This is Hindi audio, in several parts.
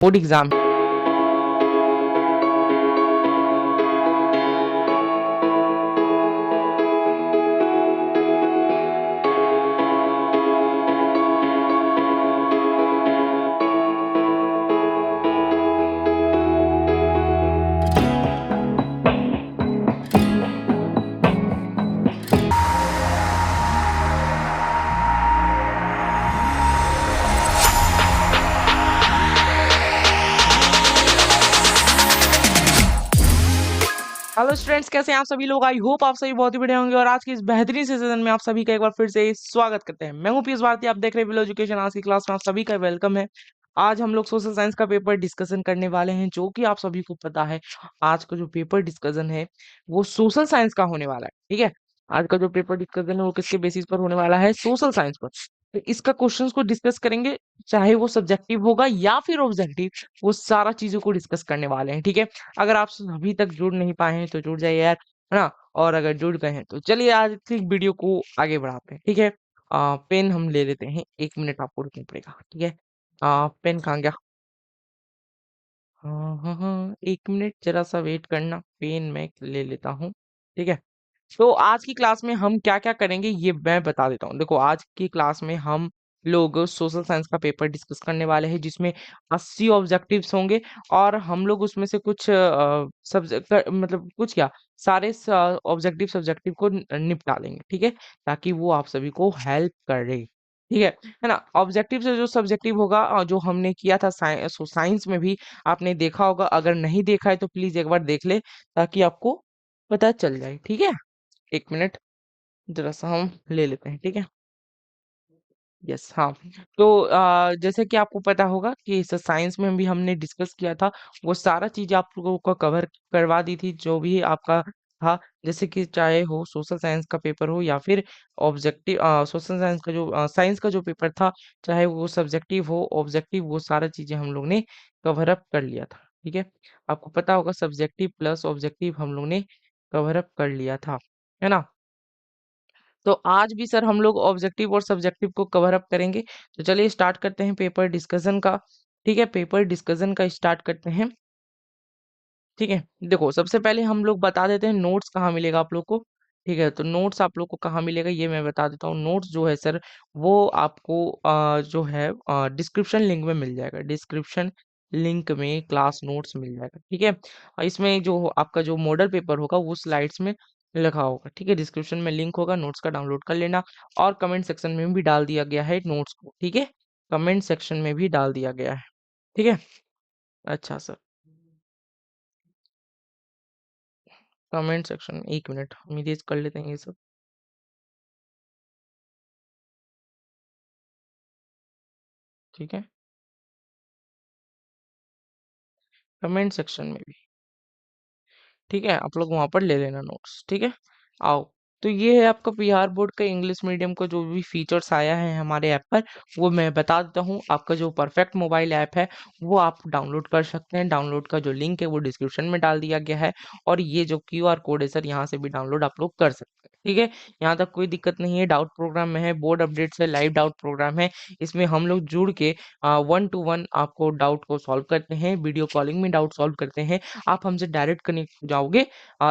Board exam. हेलो स्टूडेंट्स, कैसे हैं आप सभी लोग। आई होप आप सभी बहुत ही बढ़िया होंगे और आज की इस बेहतरीन से सेशन में आप सभी का एक बार फिर से स्वागत करते हैं। मैं हूं पीयूष भारती, आप देख रहे हैं विलो एजुकेशन। आज की क्लास में आप सभी का वेलकम है। आज हम लोग सोशल साइंस का पेपर डिस्कशन करने वाले हैं, जो कि आप सभी को पता है आज का जो पेपर डिस्कशन है वो सोशल साइंस का होने वाला है। ठीक है, आज का जो पेपर डिस्कशन है वो किसके बेसिस पर होने वाला है, सोशल साइंस पर। तो इसका क्वेश्चंस को डिस्कस करेंगे, चाहे वो सब्जेक्टिव होगा या फिर ऑब्जेक्टिव, वो सारा चीजों को डिस्कस करने वाले हैं। ठीक है, अगर आप अभी तक जुड़ नहीं पाए हैं तो जुड़ जाइए यार, है ना। और अगर जुड़ गए हैं तो चलिए आज की वीडियो को आगे बढ़ाते हैं। ठीक है, पेन हम ले लेते हैं, 1 मिनट आपको रुकना पड़ेगा। ठीक है, पेन कहाँ गया। हाँ हाँ हाँ, 1 मिनट जरा सा वेट करना, पेन मैं ले लेता हूँ। ठीक है, तो आज की क्लास में हम क्या क्या करेंगे ये मैं बता देता हूँ। देखो, आज की क्लास में हम लोग सोशल साइंस का पेपर डिस्कस करने वाले हैं, जिसमें 80 ऑब्जेक्टिव्स होंगे। और हम लोग उसमें से कुछ सब्जेक्ट मतलब कुछ क्या, सारे ऑब्जेक्टिव सब्जेक्टिव को निपटा लेंगे। ठीक है, ताकि वो आप सभी को हेल्प करे। ठीक है ना। ऑब्जेक्टिव से जो सब्जेक्टिव होगा, जो हमने किया था साइंस में भी आपने देखा होगा। अगर नहीं देखा है तो प्लीज एक बार देख ले, ताकि आपको पता चल जाए। ठीक है, 1 मिनट जरा सा हम ले लेते हैं। ठीक है, यस, हाँ। तो जैसे कि आपको पता होगा कि साइंस में भी हमने डिस्कस किया था, वो सारा चीज आप लोगों को कवर करवा दी थी, जो भी आपका था। जैसे कि चाहे हो सोशल साइंस का पेपर हो या फिर ऑब्जेक्टिव, सोशल साइंस का जो साइंस का जो पेपर था, चाहे वो सब्जेक्टिव हो ऑब्जेक्टिव, वो सारा चीजें हम लोग ने कवर अप कर लिया था। ठीक है, आपको पता होगा सब्जेक्टिव प्लस ऑब्जेक्टिव हम लोग ने कवर अप कर लिया था, है ना। तो आज भी सर हम लोग ऑब्जेक्टिव और सब्जेक्टिव को कवर अप करेंगे। तो चलिए स्टार्ट करते हैं पेपर डिस्कशन का। ठीक है, पेपर डिस्कशन का स्टार्ट करते हैं। ठीक है, देखो सबसे पहले हम लोग बता देते हैं नोट्स कहाँ मिलेगा आप लोग को। ठीक है, तो नोट्स आप लोग को कहाँ मिलेगा ये मैं बता देता हूँ। नोट्स जो है सर, वो आपको जो है डिस्क्रिप्शन लिंक में मिल जाएगा। डिस्क्रिप्शन लिंक में क्लास नोट्स मिल जाएगा। ठीक है, और इसमें जो आपका जो मॉडल पेपर होगा वो स्लाइड्स में लिखा होगा। ठीक है, डिस्क्रिप्शन में लिंक होगा, नोट्स का डाउनलोड कर लेना। और कमेंट सेक्शन में भी डाल दिया गया है नोट्स को। ठीक है, कमेंट सेक्शन में भी डाल दिया गया है। ठीक है, अच्छा सर, कमेंट सेक्शन में 1 मिनट हम इरेज कर लेते हैं ये सब। ठीक है, कमेंट सेक्शन में भी। ठीक है, आप लोग वहां पर ले लेना नोट्स। ठीक है, आओ। तो ये है आपका बिहार बोर्ड का इंग्लिश मीडियम का जो भी फीचर्स आया है हमारे ऐप पर, वो मैं बता देता हूँ। आपका जो परफेक्ट मोबाइल ऐप है वो आप डाउनलोड कर सकते हैं। डाउनलोड का जो लिंक है वो डिस्क्रिप्शन में डाल दिया गया है। और ये जो क्यूआर कोड है सर, यहाँ से भी डाउनलोड आप लोग कर सकते हैं। ठीक है, यहाँ तक कोई दिक्कत नहीं है। डाउट प्रोग्राम में है, बोर्ड अपडेट से लाइव डाउट प्रोग्राम है। इसमें हम लोग जुड़ के 1 to 1 आपको डाउट को सॉल्व करते हैं, वीडियो कॉलिंग में डाउट सॉल्व करते हैं। आप हमसे डायरेक्ट कनेक्ट हो जाओगे।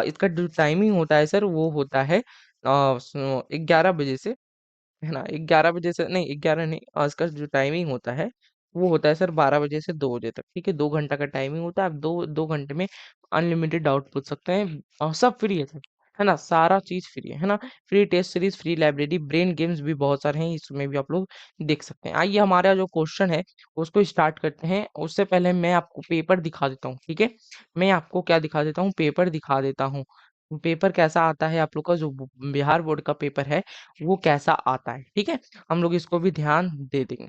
इसका जो टाइमिंग होता है सर, वो होता है 11 बजे से, है ना। 11 बजे से नहीं, 11 नहीं, इसका जो टाइमिंग होता है वो होता है सर 12 बजे से 2 बजे तक। ठीक है, 2 घंटा का टाइमिंग होता है। आप दो दो घंटे में अनलिमिटेड डाउट पूछ सकते हैं, और सब फ्री है ना। सारा चीज फ्री है ना। Free test series, free library, brain games भी बहुत सारे हैं, इसमें भी आप लोग देख सकते हैं। आइए हमारा जो क्वेश्चन है उसको स्टार्ट करते हैं। उससे पहले मैं आपको पेपर दिखा देता हूँ। ठीक है, मैं आपको क्या दिखा देता हूँ, पेपर दिखा देता हूँ। पेपर कैसा आता है आप लोग का, जो बिहार बोर्ड का पेपर है वो कैसा आता है। ठीक है, हम लोग इसको भी ध्यान दे देंगे।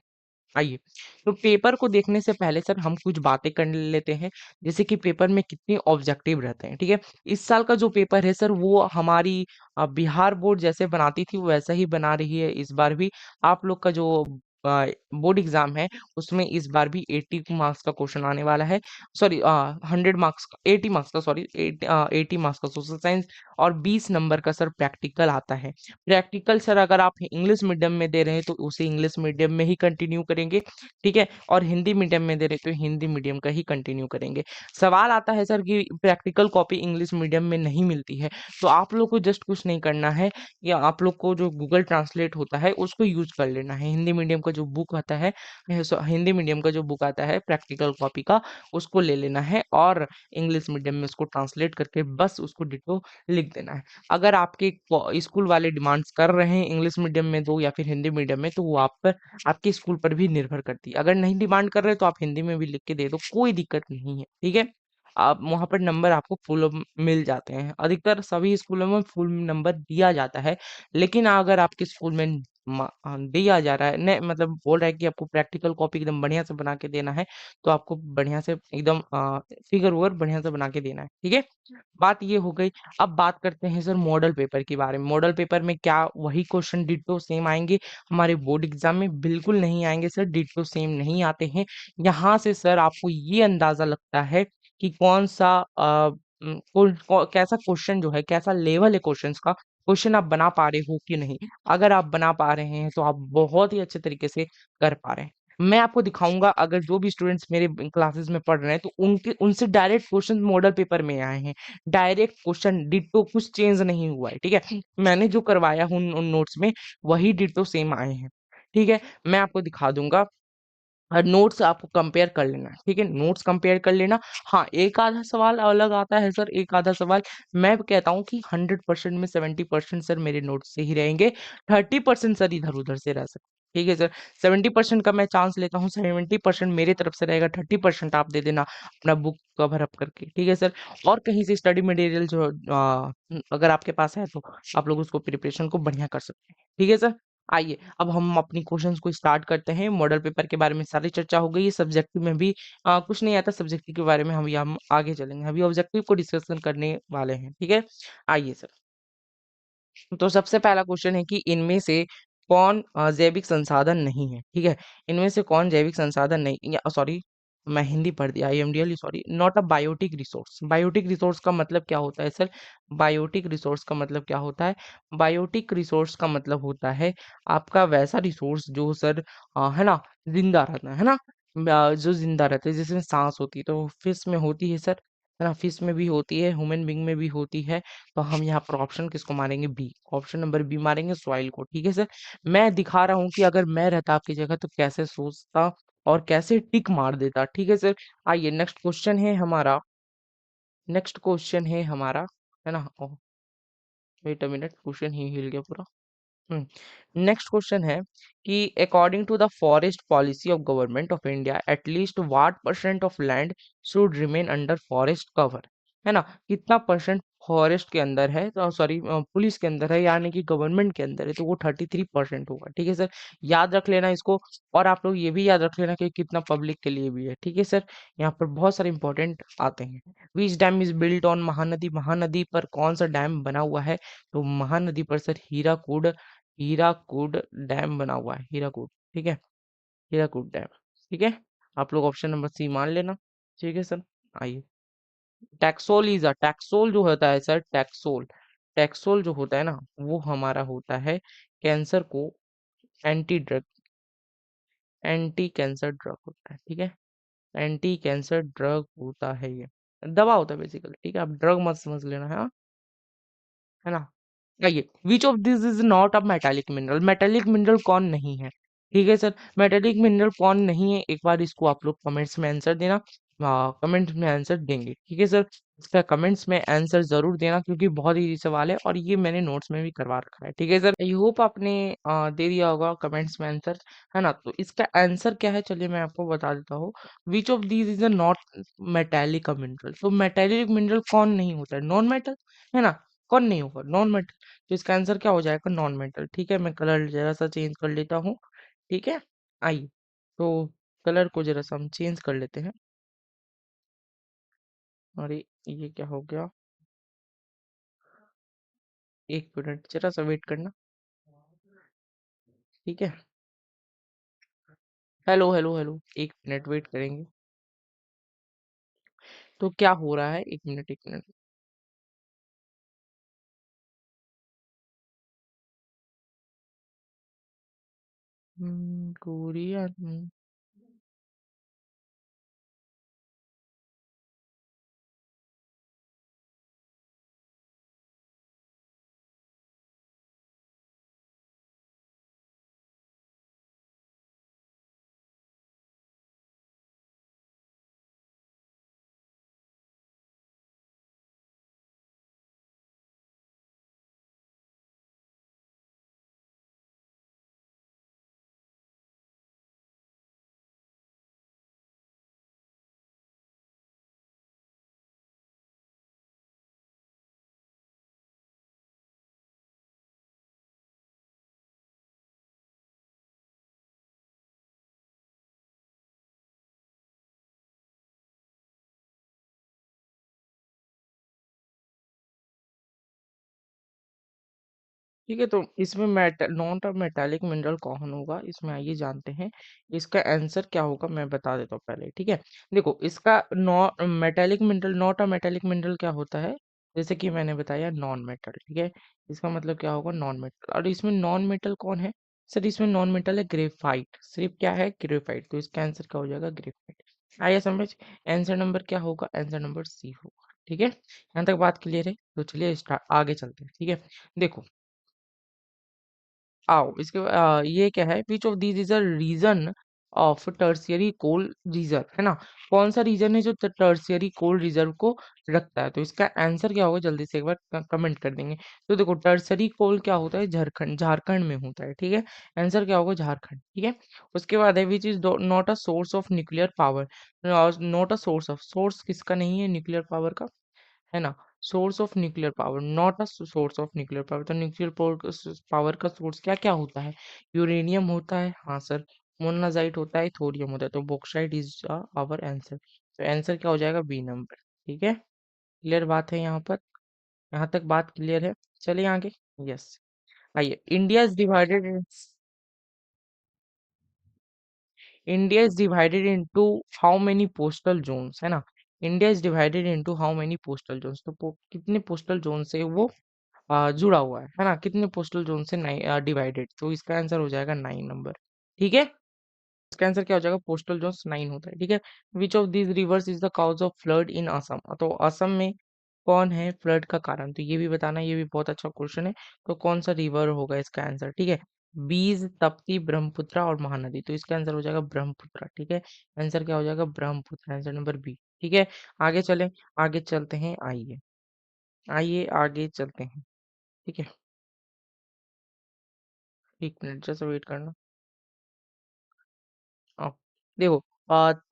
आइए, तो पेपर को देखने से पहले सर हम कुछ बातें कर लेते हैं। जैसे कि पेपर में कितने ऑब्जेक्टिव रहते हैं। ठीक है, इस साल का जो पेपर है सर, वो हमारी बिहार बोर्ड जैसे बनाती थी वैसा ही बना रही है इस बार भी। आप लोग का जो बोर्ड एग्जाम है उसमें इस बार भी 80 मार्क्स का क्वेश्चन आने वाला है। सॉरी 100 मार्क्स का, 80 मार्क्स का, सॉरी 80 मार्क्स का सोशल साइंस, और 20 नंबर का सर प्रैक्टिकल आता है। प्रैक्टिकल सर अगर आप इंग्लिश मीडियम में दे रहे हैं तो उसे इंग्लिश मीडियम में ही कंटिन्यू करेंगे, ठीक है, और हिंदी मीडियम में दे रहे हैं तो हिंदी मीडियम का ही कंटिन्यू करेंगे। सवाल आता है सर कि प्रैक्टिकल कॉपी इंग्लिश मीडियम में नहीं मिलती है, तो आप लोग को जस्ट कुछ नहीं करना है, या आप लोग को जो गूगल ट्रांसलेट होता है उसको यूज कर लेना है। हिंदी मीडियम का जो बुक आता है, हिंदी मीडियम का जो बुक आता है प्रैक्टिकल कॉपी का, उसको ले लेना है और इंग्लिश मीडियम में उसको ट्रांसलेट करके बस उसको डिटो लिख देना है। अगर आपके स्कूल वाले डिमांड्स कर रहे हैं इंग्लिश मीडियम में दो या फिर हिंदी मीडियम में, तो वो आप पर, आपके स्कूल पर भी निर्भर करती है। अगर नहीं डिमांड कर रहे तो आप हिंदी में भी लिख के दे दो, कोई दिक्कत नहीं है, ठीक है। आप वहां पर नंबर आपको फुल मिल जाते हैं, अधिकतर सभी स्कूलों में फुल नंबर दिया जाता है। लेकिन अगर आपके स्कूल में दिया जा रहा है, नहीं मतलब बोल रहा है कि आपको प्रैक्टिकल कॉपी एकदम बढ़िया से बना के देना है, तो आपको बढ़िया से एकदम फिगर वर्क बढ़िया से बना के देना है, ठीक है। बात ये हो गई। अब बात करते हैं सर मॉडल पेपर के बारे में। मॉडल पेपर में क्या वही क्वेश्चन डिट्टो सेम आएंगे हमारे बोर्ड एग्जाम में? बिल्कुल नहीं आएंगे सर, डिट्टो सेम नहीं आते हैं। यहाँ से सर आपको ये अंदाजा लगता है कि कौन सा कैसा क्वेश्चन जो है, कैसा लेवल है क्वेश्चंस का, क्वेश्चन आप बना पा रहे हो कि नहीं। अगर आप बना पा रहे हैं तो आप बहुत ही अच्छे तरीके से कर पा रहे हैं। मैं आपको दिखाऊंगा, अगर जो भी स्टूडेंट्स मेरे क्लासेस में पढ़ रहे हैं तो उनके उनसे डायरेक्ट क्वेश्चन मॉडल पेपर में आए हैं, डायरेक्ट क्वेश्चन डिट्टो, कुछ चेंज नहीं हुआ है, ठीक है। मैंने जो करवाया हूँ उन नोट्स में वही डिट्टो सेम आए हैं, ठीक है। मैं आपको दिखा दूंगा, नोट्स आपको कंपेयर कर लेना है, ठीक है, नोट्स कंपेयर कर लेना। हाँ, एक आधा सवाल अलग आता है सर, एक आधा सवाल। मैं कहता हूँ कि 100% में 70% सर मेरे नोट्स से ही रहेंगे, 30% सर इधर उधर से रह सकते, ठीक है सर। 70% का मैं चांस लेता हूँ, 70% मेरे तरफ से रहेगा, 30% आप दे देना अपना बुक कवर अप करके, ठीक है सर। और कहीं से स्टडी मटेरियल जो अगर आपके पास है तो आप लोग उसको प्रिपरेशन को बढ़िया कर सकते हैं, ठीक है सर। आइए अब हम अपनी क्वेश्चंस को स्टार्ट करते हैं। मॉडल पेपर के बारे में सारी चर्चा हो गई है, सब्जेक्टिव में भी कुछ नहीं आता, सब्जेक्टिव के बारे में हम आगे चलेंगे, अभी ऑब्जेक्टिव को डिस्कशन करने वाले हैं, ठीक है। आइए सर, तो सबसे पहला क्वेश्चन है कि इनमें से कौन जैविक संसाधन नहीं है, ठीक है। इनमें से कौन जैविक संसाधन नहीं, या सॉरी मैं हिंदी पढ़ दिया, I am really sorry, not a biotic resource. Biotic resource का मतलब क्या होता है सर? बायोटिक रिसोर्स का मतलब क्या होता है? बायोटिक रिसोर्स का मतलब होता है आपका वैसा रिसोर्स जो सर है ना, जिंदा रहता है ना, जो जिंदा रहता है, जिसमें सांस होती है, तो फिश में होती है सर, है ना, फिश में भी होती है, ह्यूमन बींग में भी होती है। तो हम यहाँ पर ऑप्शन किसको मारेंगे? बी, ऑप्शन नंबर बी मारेंगे, सॉइल को, ठीक है सर। मैं दिखा रहा हूँ कि अगर मैं रहता आपकी जगह तो कैसे सोचता और कैसे टिक मार देता, ठीक है सर। आइए नेक्स्ट क्वेश्चन है हमारा, नेक्स्ट क्वेश्चन है हमारा, है ना, वेट अ मिनट, क्वेश्चन ही हिल गया पूरा। नेक्स्ट क्वेश्चन है कि according to the forest policy of government of India at least what percent of land should remain under forest cover, है ना, कितना परसेंट फॉरेस्ट के अंदर है, तो सॉरी पुलिस के अंदर है, यानी कि गवर्नमेंट के अंदर है, तो वो 33% होगा, ठीक है सर। याद रख लेना इसको। और आप लोग ये भी याद रख लेना कि कितना पब्लिक के लिए भी है, ठीक है सर। यहाँ पर बहुत सारे इंपॉर्टेंट आते हैं। Which dam is built on Mahanadi, Mahanadi पर कौन सा डैम बना हुआ है? तो महानदी पर सर हीराकुड, हीराकुड डैम बना हुआ है, हीराकुड, ठीक है, हीराकुड डैम, ठीक है। आप लोग ऑप्शन नंबर सी मान लेना, ठीक है सर। आइए, टैक्सोल इज अ, टैक्सोल जो होता है सर, टैक्सोल, टैक्सोल जो होता है ना वो हमारा होता है कैंसर को anti drug, anti cancer drug होता है, ठीक है, एंटी कैंसर ड्रग होता है, ये दवा होता है बेसिकली, ठीक है, आप ड्रग मत समझ लेना, है ना। आइए, विच of this is not a metallic mineral, metallic mineral कौन नहीं है, ठीक है सर। मेटालिक मिनरल कौन नहीं है, एक बार इसको आप लोग कमेंट्स में आंसर देना, कमेंट्स में आंसर देंगे, ठीक है सर। इसका कमेंट्स में आंसर जरूर देना क्योंकि बहुत इजी सवाल है और ये मैंने नोट्स में भी करवा रखा है, ठीक है सर। आई होप आपने दे दिया होगा कमेंट्स में आंसर, है ना। तो इसका आंसर क्या है, चलिए मैं आपको बता देता हूँ। विच of these is a not metallic mineral, तो मेटालिक मिनरल कौन नहीं होता है? नॉन मेटल, है ना, कौन नहीं होगा? Non metal. तो इसका आंसर क्या हो जाएगा? नॉन मेटल, ठीक है। मैं कलर जरा सा चेंज कर लेता हूँ, ठीक है। आइए, तो कलर को जरा सा हम चेंज कर लेते हैं। अरे ये क्या हो गया, एक मिनट जरा सा वेट करना, ठीक है। हेलो हेलो हेलो, एक मिनट वेट करेंगे। तो क्या हो रहा है, एक मिनट एक मिनट। कोरिया। ठीक है, तो इसमें नॉन मेटालिक मिनरल कौन होगा, इसमें आइए जानते हैं। इसका आंसर क्या होगा मैं बता देता हूँ पहले, ठीक है। देखो, इसका non metallic mineral, not a metallic mineral क्या होता है, जैसे कि मैंने बताया नॉन मेटल, ठीक है। इसका मतलब क्या होगा, नॉन मेटल। और इसमें नॉन मेटल कौन है सर, इसमें नॉन मेटल है ग्रेफाइट, सिर्फ क्या है ग्रेफाइट, तो इसका आंसर क्या हो जाएगा ग्रेफाइट। आइए समझ, आंसर नंबर क्या होगा, आंसर नंबर सी होगा, ठीक है। यहाँ तक बात क्लियर है, तो चलिए स्टार्ट आगे चलते हैं, ठीक है। देखो, आओ इसके ये क्या है, which of these is a region of tertiary coal reserve, है ना। कौन सा रीजन है जो टर्शियरी कोल रिजर्व को रखता है, तो इसका आंसर क्या होगा, जल्दी से एक बार कमेंट कर देंगे। तो देखो, टर्शियरी कोल क्या होता है, झारखंड, झारखंड में होता है, ठीक है। आंसर क्या होगा, झारखंड, ठीक है। उसके बाद है which is not a source of nuclear power. Not a source of, source किसका नहीं है न्यूक्लियर पावर का, है ना। Source of nuclear power, not a source of nuclear power, तो न्यूक्लियर पावर का सोर्स क्या क्या होता है, यूरेनियम होता है, हाँ सर। मोनाजाइट होता है, थोरियम होता है, तो बॉक्साइट इज आवर आंसर, तो आंसर क्या हो जाएगा बी नंबर, ठीक है। क्लियर बात है यहाँ पर, यहाँ तक बात क्लियर है। चलिए आगे। यस, आइए, India is divided into how many postal zones, है ना। India is divided into how many postal zones, तो कितने पोस्टल जोन से वो जुड़ा हुआ है ना, कितने पोस्टल जोन से डिवाइडेड, तो इसका आंसर हो जाएगा 9 नंबर, ठीक है। इसका आंसर क्या हो जाएगा, पोस्टल जोन 9 होता है, ठीक है। Which of these rivers is the cause of flood in Assam, तो असम में कौन है फ्लड का कारण, तो ये भी बताना, ये भी बहुत अच्छा क्वेश्चन है। तो कौन सा रिवर होगा इसका आंसर, ठीक है। बीज, तप्ती, ब्रह्मपुत्र और महानदी, तो इसका आंसर हो जाएगा ब्रह्मपुत्र, ठीक है। आंसर क्या हो जाएगा ब्रह्मपुत्र, आंसर नंबर बी, ठीक है। आगे चलें, आगे चलते हैं, आइए, आइए आगे चलते हैं, ठीक है। एक मिनट जैसा वेट करना। हाँ, देखो,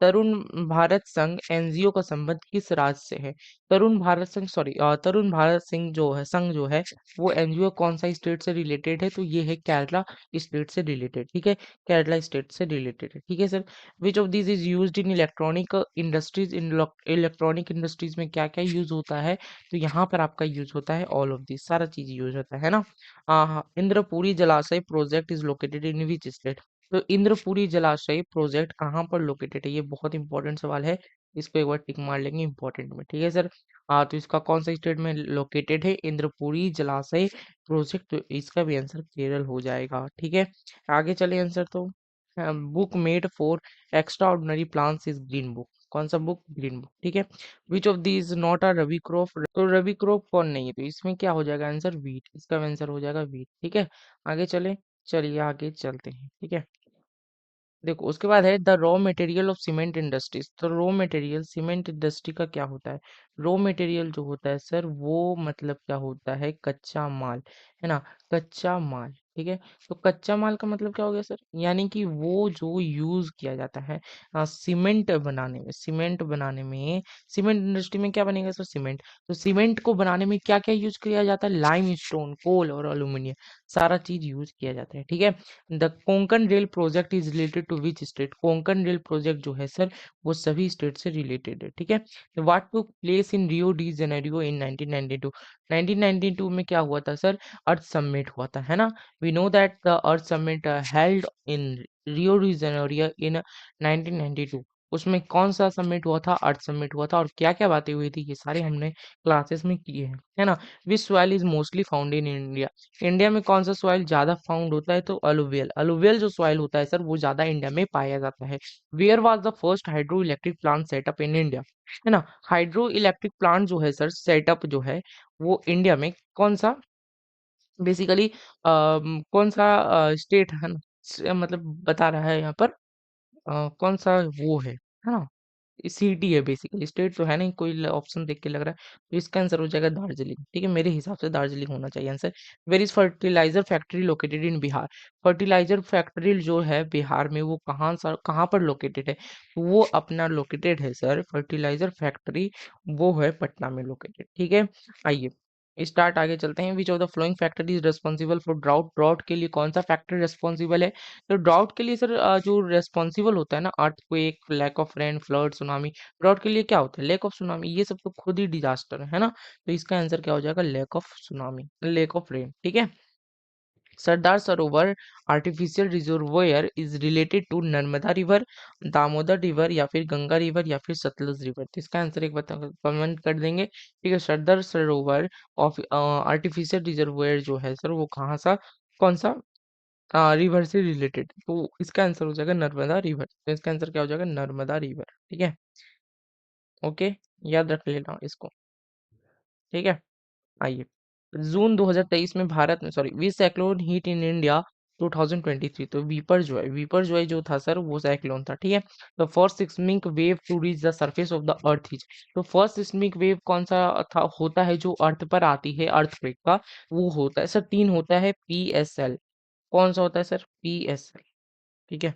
तरुण भारत संघ एनजीओ का संबंध किस राज्य से है। तरुण भारत संघ, सॉरी, तरुण भारत सिंह जो है, संघ जो है, वो एनजीओ कौन सा स्टेट से रिलेटेड है, तो ये है केरला स्टेट से रिलेटेड, ठीक है। केरला स्टेट से रिलेटेड है, ठीक है sir. Which of this is used in electronic industries, in electronic industries में क्या क्या यूज होता है, तो यहाँ पर आपका यूज होता है ऑल ऑफ दिस, सारा चीज यूज होता है ना। इंद्रपुरी जलाशय project is located in which state, तो इंद्रपुरी जलाशय प्रोजेक्ट कहाँ पर लोकेटेड है, ये बहुत इंपॉर्टेंट सवाल है। इसको एक बार टिक मार लेंगे इंपॉर्टेंट में, ठीक है सर। तो इसका कौन सा स्टेट में लोकेटेड है इंद्रपुरी जलाशय प्रोजेक्ट, तो इसका भी आंसर केरल हो जाएगा, ठीक है। आगे चले आंसर तो, book made for extraordinary plants is green book, कौन सा बुक, ग्रीन बुक, ठीक है। Which of these not are rabi crop, तो रवि क्रॉप कौन नहीं है, तो इसमें क्या हो जाएगा आंसर वीट, इसका आंसर हो जाएगा वीट, ठीक है। आगे चले, चलिए आगे चलते हैं, ठीक है। देखो, उसके बाद है the raw material of cement industries, तो रॉ मटेरियल सीमेंट इंडस्ट्री का क्या होता है। रॉ मटेरियल जो होता है सर, वो मतलब क्या होता है, कच्चा माल, है ना, कच्चा माल, ठीक है। तो कच्चा माल का मतलब क्या हो गया सर, यानी कि वो जो यूज किया जाता है सीमेंट बनाने में, सीमेंट बनाने में, सीमेंट इंडस्ट्री में क्या बनेगा सर, सीमेंट। तो सीमेंट को बनाने में क्या क्या यूज किया जाता है, लाइम स्टोन, कोल और एल्यूमिनियम, सारा चीज यूज किया जाता है, ठीक है। The Konkan rail project is related to which state, Konkan rail project जो है सर, वो सभी स्टेट से रिलेटेड है, ठीक है। What took place in Rio de Janeiro in 1992, 1992 में क्या हुआ था सर, अर्थ समिट हुआ था, है ना। We know that the Earth Summit held in Rio de Janeiro in 1992. उसमें कौन सा समिट हुआ था? अर्थ समिट हुआ था। और क्या क्या बातें हुई थी ये सारे हमने क्लासेस में किए हैं, है ना। विच soil is mostly found in India? India में कौन सा सॉइल ज्यादा फाउंड होता है? तो अलुवियल, अलुवियल जो सॉइल होता है सर वो ज्यादा इंडिया में पाया जाता है। Where was the first hydro electric plant set up in India? है ना। हाइड्रो इलेक्ट्रिक प्लांट जो है सर सेटअप जो है वो इंडिया में कौन सा बेसिकली कौन सा स्टेट है ना, मतलब बता रहा है यहाँ पर कौन सा वो है ना। सिटी है बेसिकली, स्टेट तो है नहीं, कोई ऑप्शन देख के लग रहा है। तो इसका आंसर हो जाएगा दार्जिलिंग। ठीक है, मेरे हिसाब से दार्जिलिंग होना चाहिए answer. Where is fertiliser factory located in Bihar? Fertiliser factory जो है बिहार में वो कहाँ पर लोकेटेड है? वो अपना लोकेटेड है सर, फर्टिलाइजर फैक्ट्री वो है पटना में लोकेटेड। ठीक है, आइए स्टार्ट आगे चलते हैं। विच of the flowing factor is responsible for drought? Drought के लिए कौन सा फैक्टर रेस्पॉन्सिबल है? तो ड्राउट के लिए सर जो रेस्पॉन्सिबल होता है ना, earthquake, lack of rain, flood, tsunami. Drought के लिए क्या होता है? Lack of tsunami. ये सब तो खुद ही डिजास्टर है ना। तो इसका आंसर क्या हो जाएगा? Lack of tsunami, lack of rain. ठीक है। Sardar Sarovar artificial reservoir is related to Narmada river, Damodar river, या फिर गंगा रिवर, या फिर सतलुज रिवर? तो इसका आंसर एक बता कमेंट कर देंगे। ठीक है, सरदार सरोवर ऑफ आर्टिफिशियल रिजर्वोयर जो है सर वो कहाँ सा, कौन सा रिवर से रिलेटेड? तो इसका आंसर हो जाएगा नर्मदा रिवर। तो इसका आंसर क्या हो जाएगा? नर्मदा रिवर। ठीक है, ओके, याद रख लेना इसको। ठीक है, आइए जून 2023 में भारत में, sorry, which cyclone hit in India 2023? तो वीपर जो है, वीपर जो है जो था सर वो साइक्लोन था। ठीक है, तो first seismic wave to reach the surface of the earth is? तो फर्स्ट सिस्मिक वेव कौन सा था होता है जो अर्थ पर आती है अर्थक्वेक का? वो होता है सर तीन होता है, PSL। कौन सा होता है सर? PSL। ठीक है,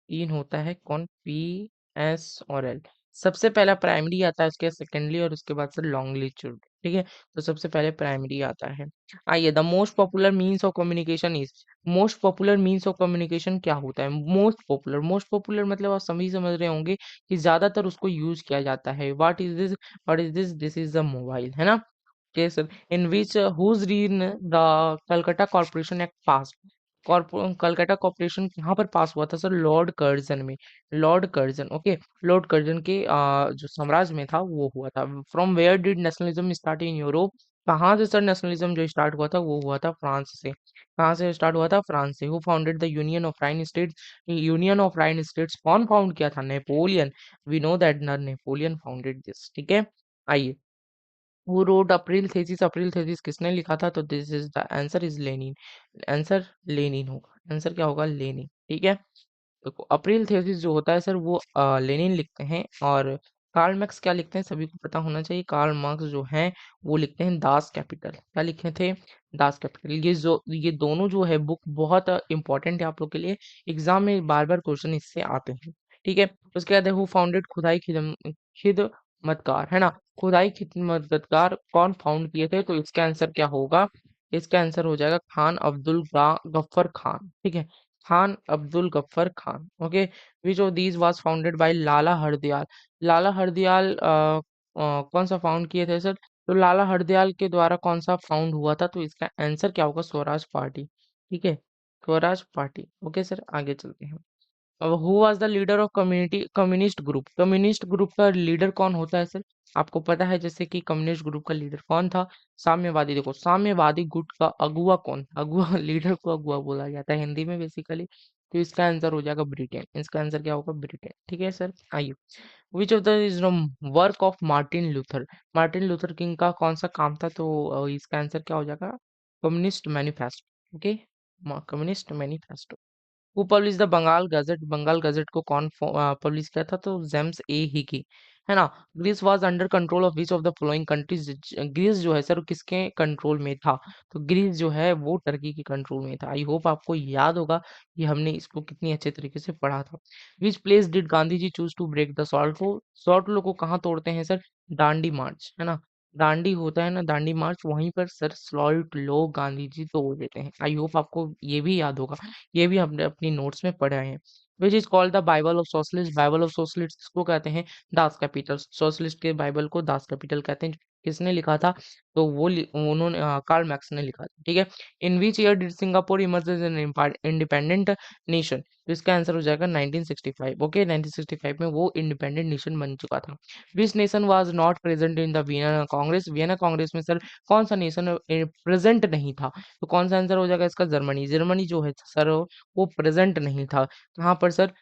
तीन होता है कौन? PSL। सबसे पहला प्राइमरी आता है, उसके सेकेंडली, और उसके बाद से लॉन्गिट्यूड। ठीक है, तो सबसे पहले प्राइमरी आता है। आइए, the most popular means of communication is? Most popular means of communication क्या होता है? मोस्ट पॉपुलर मतलब आप सभी समझ रहे होंगे कि ज्यादातर उसको यूज किया जाता है। What is this? This is the mobile, है ना। Okay, sir. In which whose reign the Calcutta Corporation Act passed? Calcutta corporation कहाँ पर पास हुआ था सर? लॉर्ड कर्जन में। Lord Curzon, okay, Lord Curzon के जो साम्राज्य में था वो हुआ था। From where did nationalism start in Europe? कहाँ से सर नेशनलिज्म जो स्टार्ट हुआ था वो हुआ था फ्रांस से। कहाँ से स्टार्ट हुआ था? फ्रांस से। Who founded the union of Rhine states? Union of Rhine states कौन फाउंड किया था? Napoleon. We know that Napoleon founded this. ठीक है, आइए, who wrote April thesis? April thesis किसने लिखा था? तो this is the answer is Lenin. Answer Lenin होगा। आंसर क्या होगा? लेनिन। ठीक है, देखो अप्रैल थेसिस जो होता है सर वो लेनिन लिखते हैं। और कार्ल मार्क्स क्या लिखते हैं सभी को पता होना चाहिए। कार्ल मार्क्स जो हैं वो लिखते हैं दास कैपिटल। क्या लिखे थे? Das Kapital. ये दोनों जो है बुक बहुत इंपॉर्टेंट है आप लोग के लिए। एग्जाम में बार बार क्वेश्चन इससे आते हैं। ठीक है, उसके बाद है हु फाउंडेड खुदाई खिदमतकार, है ना। खुदाई खिदमतकार कौन फाउंड किए थे? तो इसका आंसर क्या होगा? इसका आंसर हो जाएगा खान अब्दुल गफ्फर खान। ठीक है, Khan Abdul Ghaffar Khan. Okay, which of these was founded by Lala Hardayal? Lala Hardayal कौन सा फाउंड किए थे सर? तो लाला हरदयाल के द्वारा कौन सा फाउंड हुआ था? तो इसका आंसर क्या होगा? स्वराज पार्टी। ठीक है, स्वराज पार्टी। ओके सर, आगे चलते हैं। अब who was the leader of communist group? Communist group का लीडर कौन होता है सर? आपको पता है जैसे कि कम्युनिस्ट ग्रुप का लीडर कौन था? साम्यवादी। देखो साम्यवादी गुट का अगुआ कौन? अगुआ लीडर को अगुआ बोला जाता है हिंदी में बेसिकली। तो इसका आंसर हो जाएगा ब्रिटेन। इसका आंसर क्या होगा? ब्रिटेन। ठीक है सर, आइए, विच of the is work of Martin Luther? Martin Luther king का कौन सा काम था? तो इसका आंसर क्या हो जाएगा? Communist manifesto. Okay, communist manifesto. Who publish the Bengal gazette? Bengal gazette को कौन पब्लिश किया था? तो जेम्स ए हिकी, है ना। Greece was under control of which of the following countries? Greece जो है सर किसके कंट्रोल में था? तो ग्रीस जो है वो टर्की के कंट्रोल में था। आई होप आपको याद होगा कि हमने इसको कितनी अच्छे तरीके से पढ़ा था। Which place did Gandhi ji choose to break the salt law? Salt law को कहाँ तोड़ते हैं सर? दांडी मार्च, है ना। दांडी होता है ना, दांडी मार्च, वहीं पर sir salt law Gandhi ji तोड़ देते हैं। आई होप आपको ये भी याद होगा। ये भी हमने अपनी नोट्स में पढ़े हैं। Which is called the Bible of socialist? Bible of socialist किसको कहते हैं? Das Kapital. सोशलिस्ट के बाइबल को दास कैपिटल कहते हैं। किसने लिखा था? तो उन्होंने कार्ल मैक्स ने लिखा था, ठीक है। In which year did Singapore emerge as an independent nation? तो इसका आंसर हो जाएगा 1965। ओके, 1965 में वो इंडिपेंडेंट नेशन बन चुका था। Which nation was not present in the Vienna Congress? Vienna Congress में सर कौन सा नेशन प्रेजेंट नहीं था? तो कौन सा आंसर हो जाएगा इसका? जर्मनी। जर्मनी जो है सर वो प्रेजेंट नहीं था कहाँ पर sir?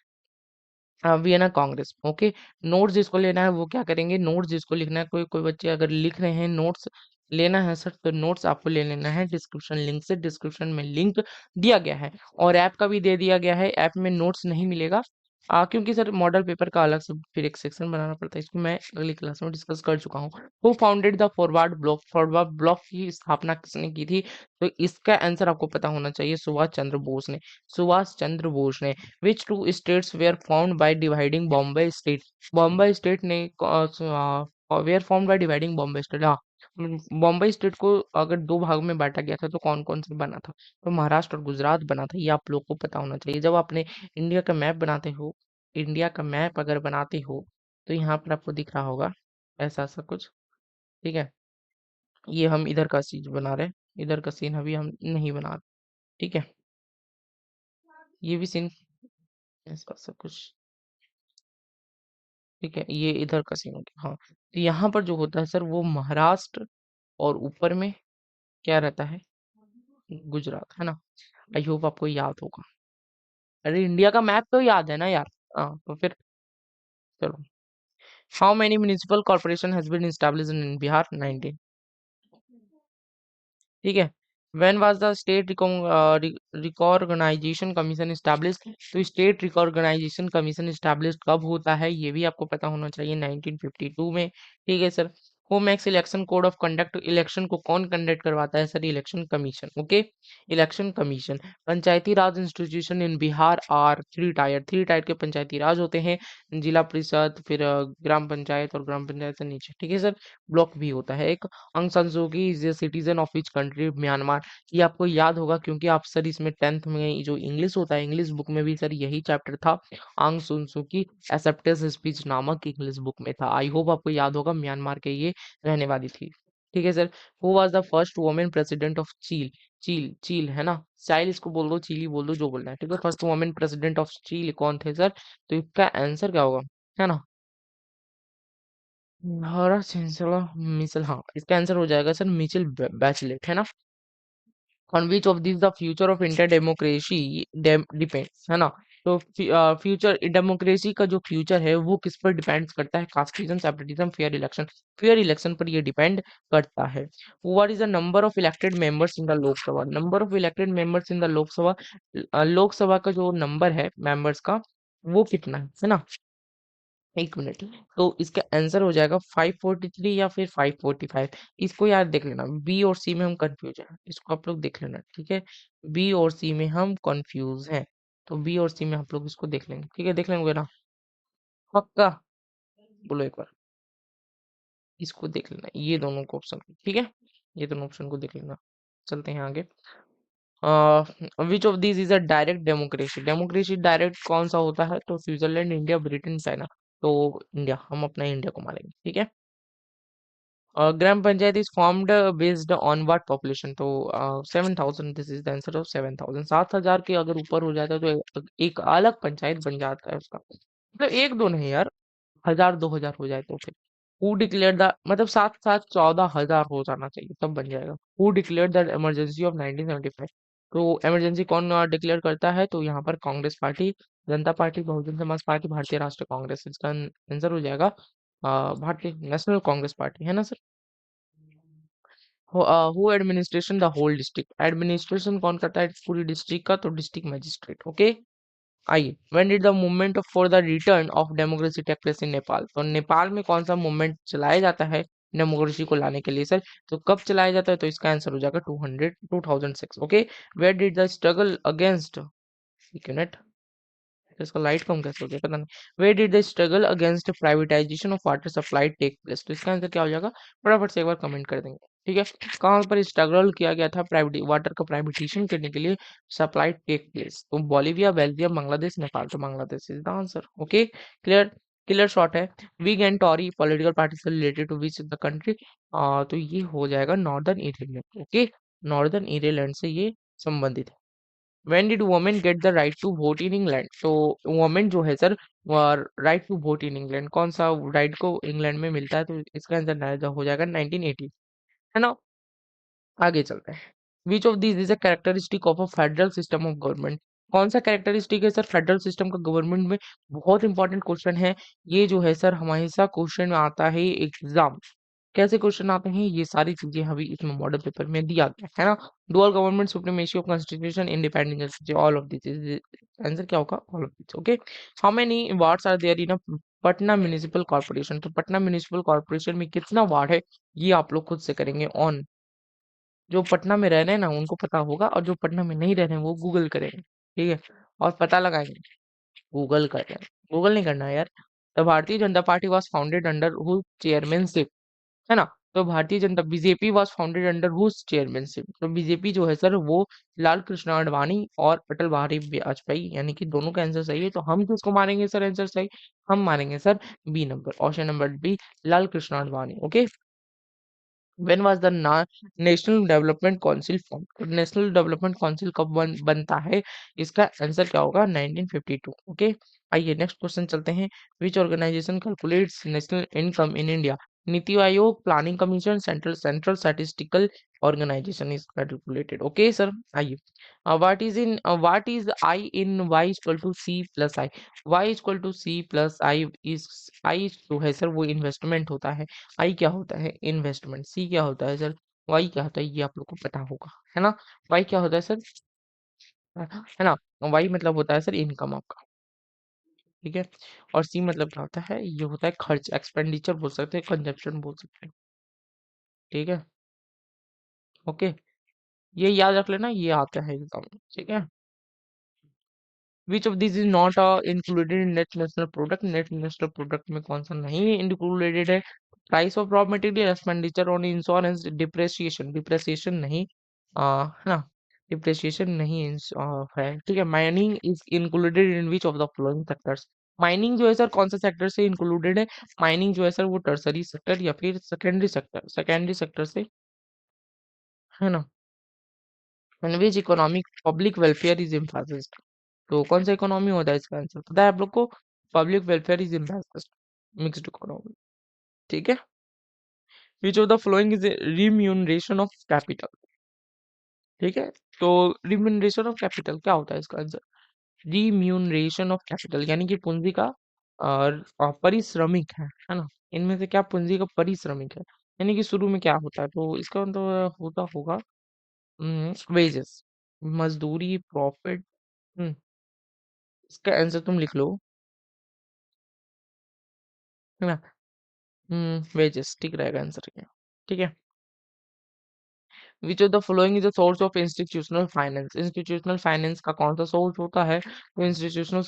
Vienna Congress. Okay, notes जिसको लेना है वो क्या करेंगे? नोट्स जिसको लिखना है, कोई कोई बच्चे अगर लिख रहे हैं नोट्स लेना है सर, तो नोट्स आपको ले लेना है डिस्क्रिप्शन लिंक से। डिस्क्रिप्शन में लिंक दिया गया है और ऐप का भी दे दिया गया है। ऐप में नोट्स नहीं मिलेगा क्योंकि सर मॉडल पेपर का अलग से फिर एक सेक्शन बनाना पड़ता है। इसको मैं अगली क्लास में डिस्कस कर चुका हूँ। Who founded the forward block? Forward block की स्थापना किसने की थी? तो इसका आंसर आपको पता होना चाहिए, सुभाष चंद्र बोस ने। सुभाष चंद्र बोस ने। Which two states were formed by dividing Bombay state? Bombay state ने were formed by dividing Bombay state. हाँ, बॉम्बे स्टेट को अगर दो भाग में बांटा गया था तो कौन कौन से बना था? तो महाराष्ट्र और गुजरात बना था। ये आप लोग को पता होना चाहिए। जब आपने इंडिया का मैप बनाते हो, इंडिया का मैप अगर बनाते हो तो यहाँ पर आपको दिख रहा होगा ऐसा ऐसा कुछ, ठीक है। ये हम इधर का सीन बना रहे हैं, इधर का सीन अभी हम नहीं बना रहे, ठीक है। ये भी सीन ऐसा ऐसा कुछ, ठीक है। ये इधर का सीन हो गया। हाँ, तो यहाँ पर जो होता है सर वो महाराष्ट्र और ऊपर में क्या रहता है? गुजरात, है ना। आई होप आपको याद होगा। अरे इंडिया का मैप तो याद है ना यार। हाँ तो फिर चलो। How many municipal corporation has been established in Bihar? 19, ठीक है। When was the state reorganisation commission established? तो स्टेट रिकॉर्गनाइजेशन कमीशन एस्टैब्लिश्ड कब होता है ये भी आपको पता होना चाहिए, 1952 में, ठीक है sir. Who makes election code of conduct? Election को कौन कंडक्ट करवाता है sir? Election commission. Okay, election commission. Panchayati Raj institution in Bihar are three tier के पंचायती राज होते हैं। जिला परिषद, फिर ग्राम पंचायत और ग्राम पंचायत से नीचे, ठीक है सर। ब्लॉक भी होता है एक। अंग सान की is a citizen of which country? Myanmar. ये आपको याद होगा क्योंकि आप सर इसमें 10th में जो इंग्लिश होता है, इंग्लिश बुक में भी सर यही चैप्टर था। आंग सुन सू की एक्सेप्टेंस स्पीच नामक इंग्लिश बुक में था। आई होप आपको याद होगा, म्यांमार के ये रहने वाली थी, ठीक है sir. Who was the first women president of चील? चील चील है ना, चाइल इसको बोल दो, चीली बोल दो, जो बोलना है, ठीक है। फर्स्ट वुमेन प्रेसिडेंट ऑफ चील कौन थे सर? तो इसका आंसर क्या होगा, है ना? हरा सिंसला मिसल, हाँ इसका आंसर हो जाएगा सर मिचेल बैचलेट, है ना। On which of this the future of India democracy depends, है ना। तो फ्यूचर डेमोक्रेसी का जो फ्यूचर है वो किस पर डिपेंड करता है? Casteism, separatism, fair election? Fair election पर ये डिपेंड करता है। What is the number of elected members in the Lok Sabha? Number of elected members in the Lok Sabha, Lok Sabha का जो नंबर है मेंबर्स का वो कितना है ना। एक मिनट। तो इसका आंसर हो जाएगा 543 या फिर 545। इसको यार देख लेना, बी और सी में हम कंफ्यूज हैं, इसको आप लोग देख लेना, ठीक है। बी और सी में हम कंफ्यूज हैं, तो बी और सी में आप लोग इसको देख लेंगे, ठीक है। देख लेंगे ना पक्का? बोलो एक बार। इसको देख लेना, ये दोनों को ऑप्शन, ठीक है। ये दोनों ऑप्शन को देख लेना। चलते हैं आगे। Which of this is a direct democracy? Democracy direct कौन सा होता है? तो स्विट्जरलैंड, इंडिया, ब्रिटेन, चाइना। तो इंडिया, हम अपना इंडिया को मानेंगे, ठीक है। Gram panchayat is formed based on what population? तो 7,000, this is the answer of 7,000। 7,000 के अगर ऊपर हो जाता है तो एक अलग पंचायत बन जाता है उसका, मतलब एक दो नहीं यार, 1,000 2,000 हो जाए तो फिर। हु डिक्लेयर द, मतलब साथ साथ 14,000 हो जाना चाहिए तब बन जाएगा। Who declare the emergency of 1975? तो इमरजेंसी कौन डिक्लेयर करता है? तो यहाँ पर कांग्रेस पार्टी, जनता पार्टी, बहुजन समाज पार्टी, भारतीय राष्ट्रीय कांग्रेस। इसका आंसर हो जाएगा भारतीय नेशनल कांग्रेस पार्टी, है ना sir. Who administration the whole district? Administration कौन करता है पूरी डिस्ट्रिक्ट का? तो डिस्ट्रिक्ट मजिस्ट्रेट। ओके, आइए। When did the movement for the return of democracy take place in Nepal? तो नेपाल में कौन सा मूवमेंट चलाया जाता है डेमोक्रेसी को लाने के लिए सर? तो कब चलाया जाता है? तो इसका आंसर हो जाएगा 2006। Okay, where did the struggle against, एक मिनट, इसका लाइट कम कैसे हो गया पता नहीं। Where did the struggle against privatisation of water supply take place? तो इसका आंसर क्या हो जाएगा? फटाफट से एक बार कमेंट कर देंगे, ठीक है। कहाँ पर स्ट्रगल किया गया था प्राइवेट वाटर का प्राइवेटाइजेशन करने के लिए? Supply take place. तो बोलिविया, बेल्जियम, बांग्लादेश, नेपाल। तो Bangladesh is the answer. Okay, clear. Killer shot है। Whig and Tory political party से related to which the country, तो ये हो जाएगा Northern Ireland. Okay, Northern Ireland से ये संबंधित है। When did women get the right to vote in England? तो women जो है sir, right to vote in England, कौन सा राइट को इंग्लैंड में मिलता है, तो इसका आंसर हो जाएगा 1980, है ना। आगे चलते हैं। विच of this is a characteristic of a federal system of government, कौन सा कैरेक्टरिस्टिक है सर फेडरल सिस्टम का गवर्नमेंट में। बहुत इंपॉर्टेंट क्वेश्चन है ये जो है सर, हमेशा क्वेश्चन में आता है एग्जाम। कैसे क्वेश्चन आते हैं, ये सारी चीजें अभी इसमें मॉडल पेपर में दिया गया है ना। Dual government supremacy of constitution independence, all of this is answer क्या होगा, all of this. Okay, how many wards are there in a Patna municipal corporation, तो पटना म्युनिसिपल कॉर्पोरेशन में कितना वार्ड है, ये आप लोग खुद से करेंगे ऑन। जो पटना में रह रहे हैं ना उनको पता होगा, और जो पटना में नहीं रह रहे हैं वो गूगल करेंगे, ठीक है, और पता लगाएंगे। गूगल करें, गूगल नहीं करना है यार। The Bharatiya Janata Party was founded under who chairmanship, है ना। तो Bharatiya Janata BJP was founded under whose chairmanship, तो बीजेपी जो है सर वो लाल कृष्ण आडवाणी और अटल बिहारी वाजपेयी, यानी कि दोनों का आंसर सही है। तो हम किसको मारेंगे सर आंसर सही, हम मारेंगे sir B number, option number B, Lal Krishna Advani. Okay, when was the national development council form, national development council कब बनता है, इसका आंसर क्या होगा 1952। ओके, आइए नेक्स्ट क्वेश्चन चलते हैं। Which organisation calculates national income in India, NITI Aayog, planning commission, central central statistical organisation is calculated. Okay sir, आइए what is I in Y equal to C plus I, Y equal to C plus I is, I जो है सर वो इन्वेस्टमेंट होता है, आई क्या होता है इन्वेस्टमेंट, सी क्या होता है सर, वाई क्या होता है, ये आप लोग को पता होगा, है ना। वाई क्या होता है सर, है ना, वाई मतलब होता है सर इनकम आपका, ठीक है। और सी मतलब क्या होता है, ये होता है खर्च, एक्सपेंडिचर बोल सकते हैं, कंजप्शन बोल सकते हैं, ठीक है। ओके, ये याद रख लेना, ये आता है एग्जाम में, ठीक है। Which of this is not included in net national product, net national product में कौन सा नहीं इंक्लूडेड है, price of raw material, expenditure on insurance, depreciation, depreciation नहीं, है ना, डिप्रेशिएशन नहीं है, ठीक है। Mining is included in which of the following sectors, mining जो है सर कौन सा सेक्टर से इंक्लूडेड है, माइनिंग जो है सर वो टर्सरी सेक्टर या फिर सेकेंडरी सेक्टर, सेकेंडरी सेक्टर से, है ना। इन विच इकोनॉमिक पब्लिक वेलफेयर इज एम्फासिस्ड, तो कौन सा इकोनॉमी होता है, इसका आंसर पता है आप लोग को, public welfare is emphasised, mixed economy, ठीक है। Which of the following is remuneration of capital, ठीक है। तो रिम्यूनरेशन ऑफ कैपिटल क्या होता है, इसका आंसर रिम्यूनरेशन ऑफ कैपिटल, यानी कि पूंजी का परिश्रमिक है ना। इनमें से क्या पूंजी का परिश्रमिक है, यानी कि शुरू में क्या होता है, तो इसका मतलब होता होगा वेजेस, मजदूरी, प्रॉफिट। इसका आंसर तुम लिख लो, है ना। वेजेस ठीक रहेगा आंसर क्या, ठीक है। Which of the following is the source of institutional finance, institutional finance का कौन सा सोर्स होता है, तो इंस्टीट्यूशनल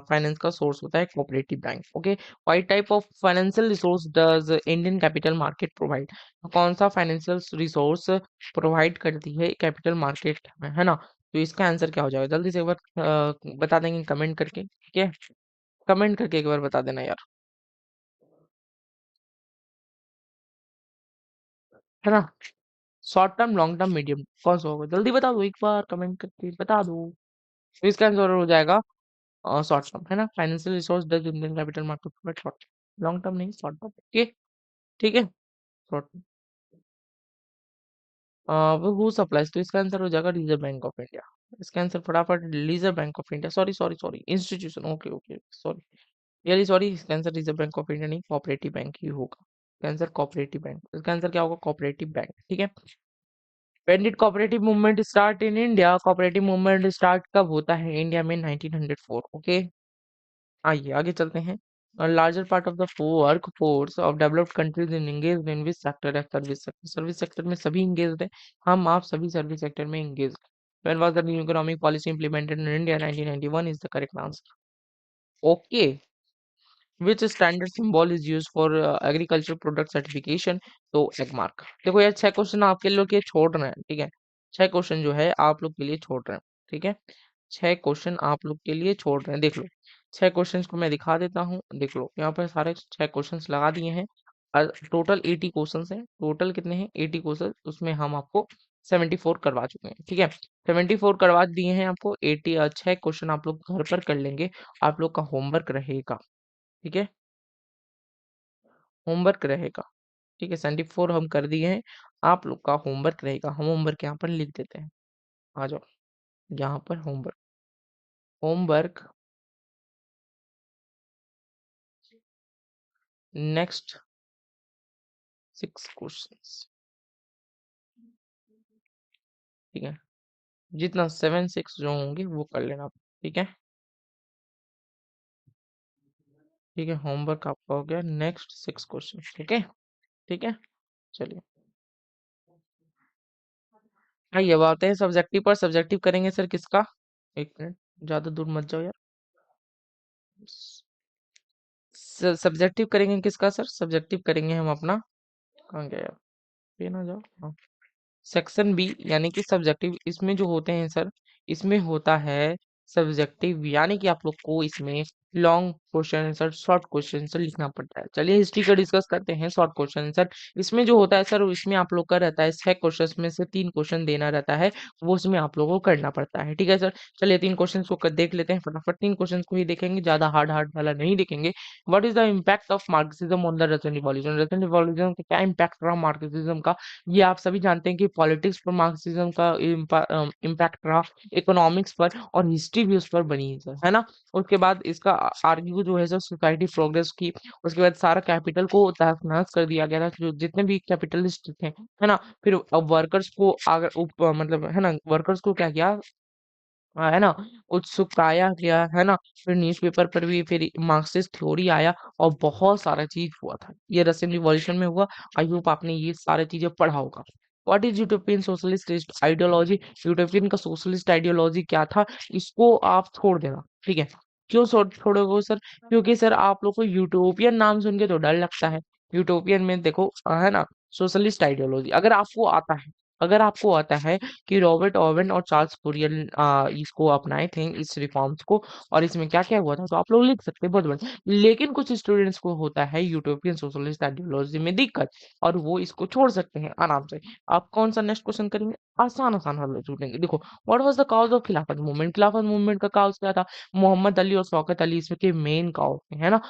फाइनेंस का सोर्स होता है cooperative bank. Okay, what type of financial resource does Indian capital market provide, कौन सा फाइनेंशियल रिसोर्स प्रोवाइड करती है कैपिटल मार्केट में, है ना। तो इसका आंसर क्या हो जाएगा, जल्दी से एक बार बता देंगे कमेंट करके, ठीक है, कमेंट करके एक बार बता देना यार, है ना। Short term, long term, medium, कौन सा होगा, जल्दी बता दो एक बार कमेंट करके बता दो। तो इसका आंसर हो जाएगा शॉर्ट टर्म, है ना। Financial resource does Indian capital market provide short term, long term नहीं, शॉर्ट टर्म, ठीक, ठीक है, शॉर्ट टर्म। वो हु सप्लाइज, तो इसका आंसर हो जाएगा रिजर्व बैंक ऑफ इंडिया, इसका आंसर फटाफट Reserve Bank of India, sorry sorry sorry institution, okay okay sorry, really sorry, इसका answer Reserve Bank of India नहीं, कोऑपरेटिव बैंक ही होगा, इसका आंसर कोऑपरेटिव बैंक, इसका आंसर क्या होगा कोऑपरेटिव बैंक, ठीक है। When did cooperative movement start in India? Cooperative movement start कब होता है इंडिया में 1904। ओके, आइए आगे चलते हैं। Larger part of the work force of developed countries in engaged in which sector है, सर्विस सेक्टर, सर्विस सेक्टर में सभी एंगेज्ड है, हम आप सभी सर्विस सेक्टर में engaged. When was the new economic policy implemented in India? 1991 is the correct answer. Okay, which standard symbol is used for agriculture product certification? तो एग मार्क। देखो यार 6 क्वेश्चन आपके लोग के छोड़ रहे हैं, ठीक है, 6 क्वेश्चन जो है आप लोग के लिए छोड़ रहे हैं, ठीक है। छह क्वेश्चन आप लोग के लिए छोड़ रहे हैं, देख लो। छह क्वेश्चंस को मैं दिखा देता हूँ, देख लो यहाँ पर सारे छह क्वेश्चंस लगा दिए हैं। टोटल 80 क्वेश्चंस हैं, टोटल कितने हैं 80 क्वेश्चन, उसमें हम आपको 74 करवा चुके हैं, ठीक है। 74 करवा दिए हैं आपको, 80 छह क्वेश्चन आप लोग घर पर कर लेंगे। आप लोग का होमवर्क रहेगा, ठीक है, होमवर्क रहेगा, ठीक है। 74 हम कर दिए हैं, आप लोग का होमवर्क रहेगा। हम होमवर्क यहाँ पर लिख देते हैं, आ जाओ यहाँ पर होमवर्क। होमवर्क नेक्स्ट 6 क्वेश्चंस, ठीक है। जितना 7 6 जो होंगे वो कर लेना आप, ठीक है। ठीक है, होमवर्क आपका हो गया, नेक्स्ट 6 क्वेश्चन, ठीक है, ठीक है। चलिए आइए अब आते हैं सब्जेक्टिव पर। सब्जेक्टिव करेंगे सर किसका, एक मिनट, ज्यादा दूर मत जाओ यार। सब्जेक्टिव करेंगे किसका सर, सब्जेक्टिव करेंगे हम अपना, कहाँ गया यार, पे ना जाओ, हाँ। सेक्शन बी यानी कि सब्जेक्टिव, इसमें जो होते हैं सर, इसमें होता है सब्जेक्टिव, यानी कि आप लोग को इसमें long question answer, short question answer लिखना पड़ता है। चलिए हिस्ट्री का डिस्कस करते हैं, शॉर्ट क्वेश्चन आंसर। इसमें जो होता है सर, इसमें आप लोग का रहता है 6 क्वेश्चन में से 3 क्वेश्चन देना रहता है, वो उसमें आप लोगों को करना पड़ता है, ठीक है सर। चलिए 3 क्वेश्चन को देख लेते हैं फटाफट, 3 क्वेश्चन को ही देखेंगे, ज्यादा हार्ड हार्ड वाला नहीं देखेंगे। What is the impact of Marxism on the Russian revolution, Russian revolution का क्या इम्पैक्ट रहा मार्क्सिज्म का। ये आप सभी जानते हैं कि पॉलिटिक्स पर मार्क्सिज्म का इम्पैक्ट रहा, इकोनॉमिक्स पर, और हिस्ट्री भी उस पर बनी है सर, है ना। उसके बाद इसका आर्ग्यू जो है सर सोसाइटी प्रोग्रेस की। उसके बाद सारा कैपिटल को तहस नहस कर दिया गया था, जो जितने भी कैपिटलिस्ट थे, है ना। फिर अब वर्कर्स को अगर मतलब है ना, वर्कर्स को क्या किया, हाँ, है ना, उत्सुकाया गया, है ना। फिर न्यूज़पेपर पर भी फिर मार्क्सिस्ट थ्योरी आया, और बहुत सारा चीज हुआ था, ये रशियन रिवॉल्यूशन में हुआ। आई होप आपने ये सारी चीजें पढ़ा होगा। What is utopian socialist ideology, utopian का सोशलिस्ट आइडियोलॉजी क्या था, इसको आप छोड़ देना, ठीक है। क्यों छोड़ोगे सर, क्योंकि सर आप लोग को यूटोपियन नाम सुन के तो डर लगता है। यूटोपियन में देखो है ना, सोशलिस्ट आइडियोलॉजी अगर आपको आता है, अगर आपको आता है कि रॉबर्ट ओवन और चार्ल्स फूरियर इसको अपनाए थे, इस रिफॉर्म्स को, और इसमें क्या क्या हुआ था, तो आप लोग लिख सकते हैं बहुत बढ़िया। लेकिन कुछ स्टूडेंट्स को होता है यूटोपियन सोशलिस्ट आइडियोलॉजी में दिक्कत, और वो इसको छोड़ सकते हैं आराम से। आप कौन सा नेक्स्ट क्वेश्चन करेंगे, आसान आसान वाला ढूंढेंगे। देखो, what was the cause of खिलाफत मूवमेंट, खिलाफत मूवमेंट का कॉज क्या था, मोहम्मद अली और शौकत अली इसमें के मेन कॉज थे, है ना।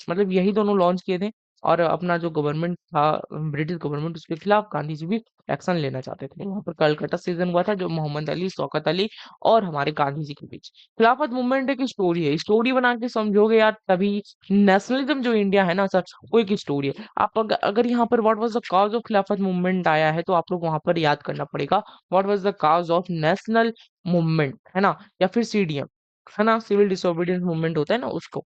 मतलब यही दोनों लॉन्च किए थे, और अपना जो गवर्नमेंट था, ब्रिटिश गवर्नमेंट, उसके खिलाफ गांधी जी भी एक्शन लेना चाहते थे। वहां पर कलकत्ता सीजन हुआ था, जो मोहम्मद अली, शौकत अली और हमारे गांधी जी के बीच। खिलाफत मूवमेंट एक स्टोरी है, स्टोरी बना के समझोगे यार तभी। नेशनलिज्म जो इंडिया है ना सर, वो एक स्टोरी है। आप अगर यहाँ पर what was the cause of खिलाफत मूवमेंट आया है, तो आप लोग वहां पर याद करना पड़ेगा what was the cause of national movement, है ना, या फिर सीडीएम, है ना, सिविल डिसोबीडियंस मूवमेंट होता है ना उसको,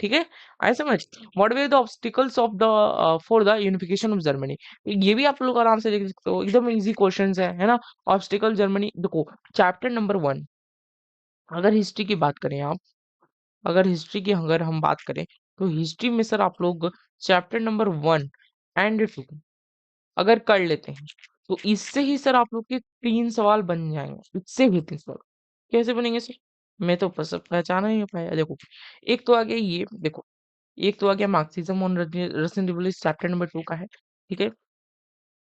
ठीक है। आए समझ। What way the obstacles of the for the unification of Germany, ये भी आप लोग आराम से देख सकते हो, एकदम इजी क्वेश्चंस है ना। ऑब्स्टिकल जर्मनी, देखो चैप्टर नंबर 1, अगर हिस्ट्री की बात करें आप, अगर हिस्ट्री की अगर हम बात करें, तो हिस्ट्री में सर आप लोग चैप्टर नंबर 1 एंड 2 अगर कर लेते हैं, तो इससे ही सर आप लोग के 3 सवाल बन जाएंगे, इससे ही 3 सवाल। कैसे बनेंगे सर, मैं तो पहचाना ही नहीं पाया। देखो, एक तो आ गया ये, देखो, एक तो आ गया Marxism on Russian revolution, chapter number 2 का है, ठीक है।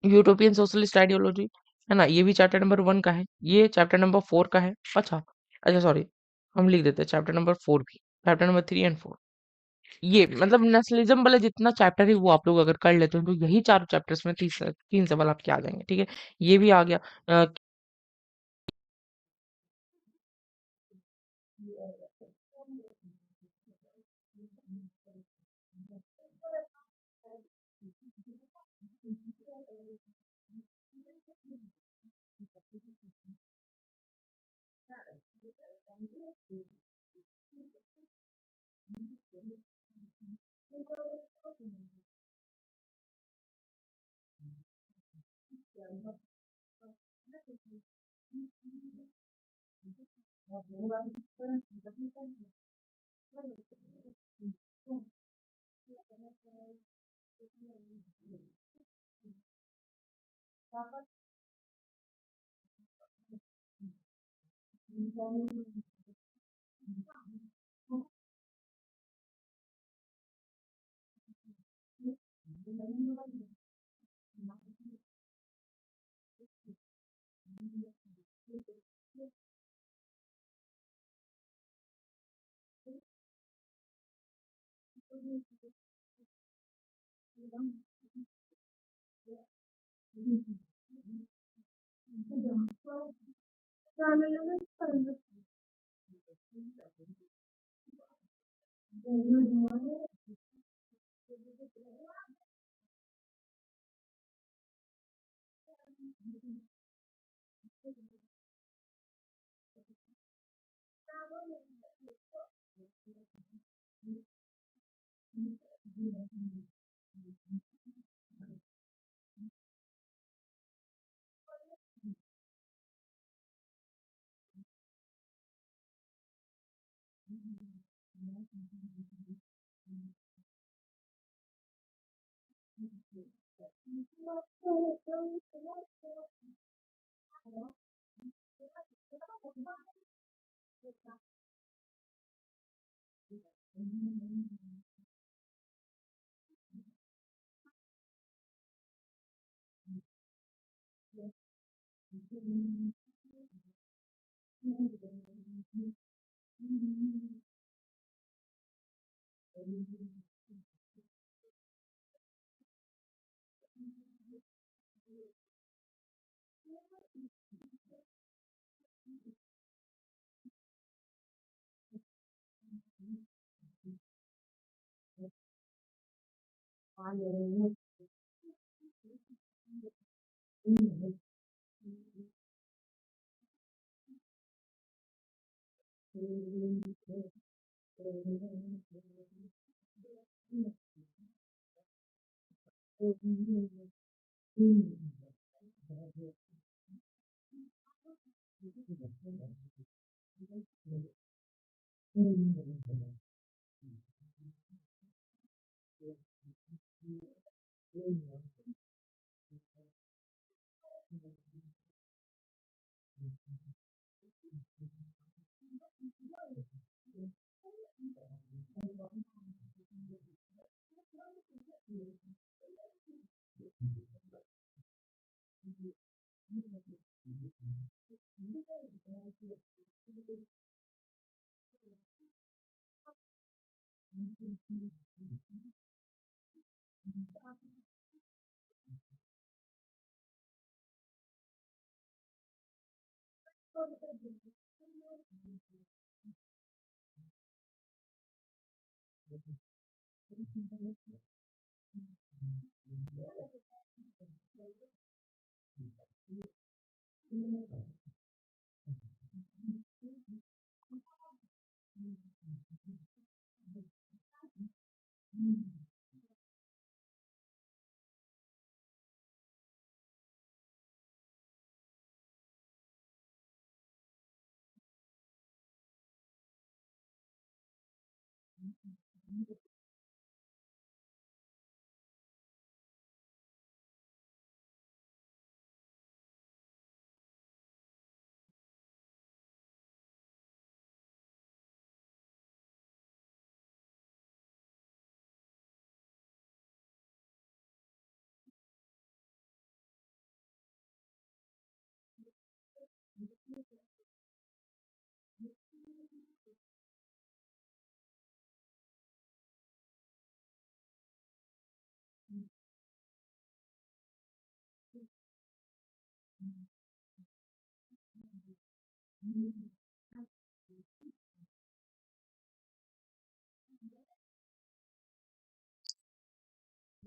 यूटोपियन सोशलिस्ट आइडियोलॉजी, है ना, ये भी चैप्टर नंबर 1 का है, ये चैप्टर नंबर 4 का है। अच्छा, अच्छा सॉरी, हम लिख देते हैं चैप्टर नंबर 4 भी, चैप्टर नंबर 3 एंड 4। ये मतलब नेशनलिज्म वाला जितना चैप्टर है वो आप लोग अगर कर लेते हो, तो यही चारों चैप्टर्स में 3 सवाल आपके आ जाएंगे, ठीक है। ये भी आ गया।